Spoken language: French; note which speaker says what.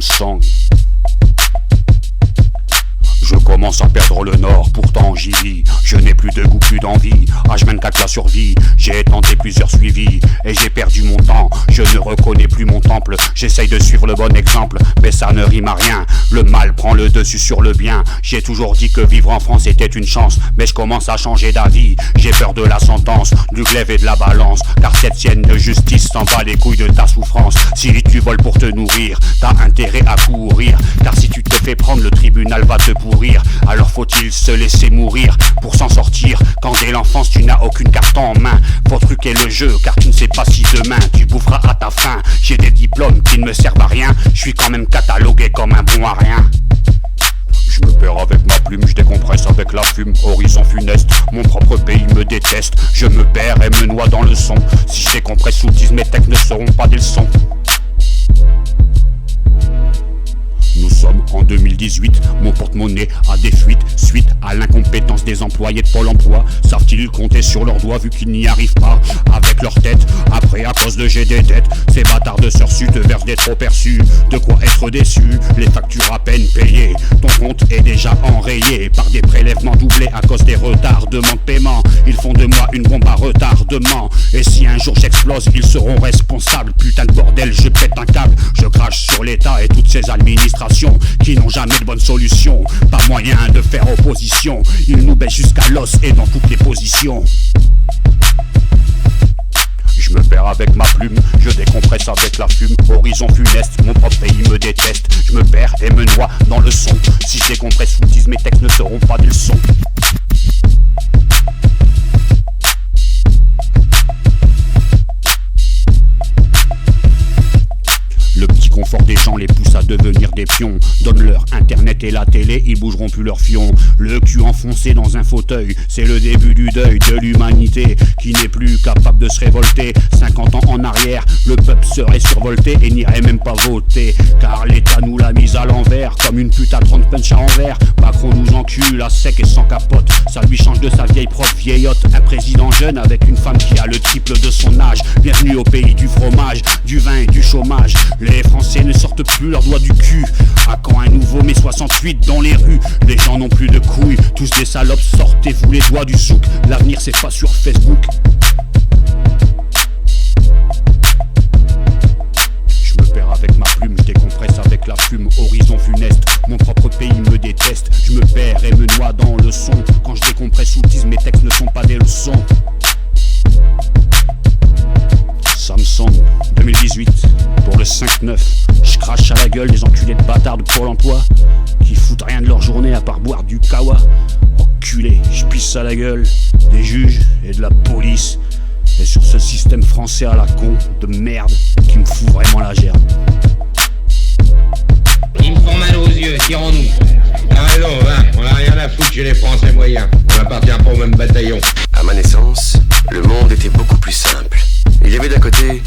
Speaker 1: Samsung. Je commence à perdre le nord, pourtant j'y vis. Je n'ai plus de goût, plus d'envie. Je mène qu'à la survie. J'ai tenté plusieurs suivis et j'ai perdu mon temps. Je ne reconnais plus mon temple. J'essaye de suivre le bon exemple, mais ça ne rime à rien. Le mal prend le dessus sur le bien. J'ai toujours dit que vivre en France était une chance, mais je commence à changer d'avis. J'ai peur de la sentence, du glaive et de la balance, car cette sienne de justice s'en bat les couilles de ta souffrance. Si tu voles pour te nourrir, t'as intérêt à courir, car si tu te fais prendre, le tribunal va te pourrir. Alors faut-il se laisser mourir pour s'en sortir, quand dès l'enfance tu n'as aucune carte en main? Faut truquer le jeu car tu ne sais pas si demain tu boufferas à ta faim. J'ai des diplômes qui ne me servent à rien, je suis quand même catalogué comme un bon à rien. Je me perds avec ma plume, je décompresse avec la fume. Horizon funeste, mon propre pays me déteste. Je me perds et me noie dans le son. Si je décompresse ou dise, mes textes ne seront pas des leçons. Nous sommes en 2018, mon porte-monnaie a des fuites suite à l'incompétence des employés de Pôle emploi. Savent-ils compter sur leurs doigts vu qu'ils n'y arrivent pas avec leur tête? Après à cause de j'ai des dettes, ces bâtards de sursu te versent des trop perçus. De quoi être déçu, les factures à peine payées. Ton compte est déjà enrayé par des prélèvements doublés à cause des retardements de paiement. Ils font de moi une bombe à retardement, et si un jour j'explose, ils seront responsables. Putain de bordel, je pète un câble. Je crache sur l'État et toutes ses administrations qui n'ont jamais de bonne solution. Pas moyen de faire opposition. Ils nous baissent jusqu'à l'os et dans toutes les positions. Je me perds avec ma plume, je décompresse avec la fume. Horizon funeste, mon propre pays me déteste. Je me perds et me noie dans le son. Si je décompresse ou dise, mes textes ne seront pas des leçons. Le petit confort des gens les pousse à devenir des pions. Donne-leur internet et la télé, ils bougeront plus leur fion. Le cul enfoncé dans un fauteuil, c'est le début du deuil de l'humanité qui n'est plus capable de se révolter. 50 ans en arrière, le peuple serait survolté et n'irait même pas voter, car l'État nous l'a mise à l'envers, comme une pute à 30 punch à envers. Macron nous encule à sec et sans capote, ça lui change de sa vieille prof vieillotte. Un président jeune avec une femme qui a le triple de son âge. Bienvenue au pays du fromage, du vin et du chômage. Les Français ne sortent plus leurs doigts du cul. À quand un nouveau mai 68 dans les rues? Les gens n'ont plus de couilles, tous des salopes, sortez-vous les doigts du souk. L'avenir c'est pas sur Facebook. Je me perds avec ma plume, je décompresse avec la fume. Horizon funeste, mon propre pays me déteste. Je me perds et me noie dans le son. Quand je décompresse ou dise, mes textes ne sont pas des leçons. Samsung 2018 pour le 5-9. Je crache à la gueule des enculés de bâtards de Pôle emploi qui foutent rien de leur journée à part boire du kawa. Enculé, je pisse à la gueule des juges et de la police, et sur ce système français à la con de merde qui me fout vraiment la gerbe.
Speaker 2: Ils me font mal aux yeux, tirons-nous. T'as raison, va, on a rien à foutre chez les Français moyens. On appartient pas au même bataillon.
Speaker 3: À ma naissance, le monde était beaucoup plus simple. Il y avait d'un côté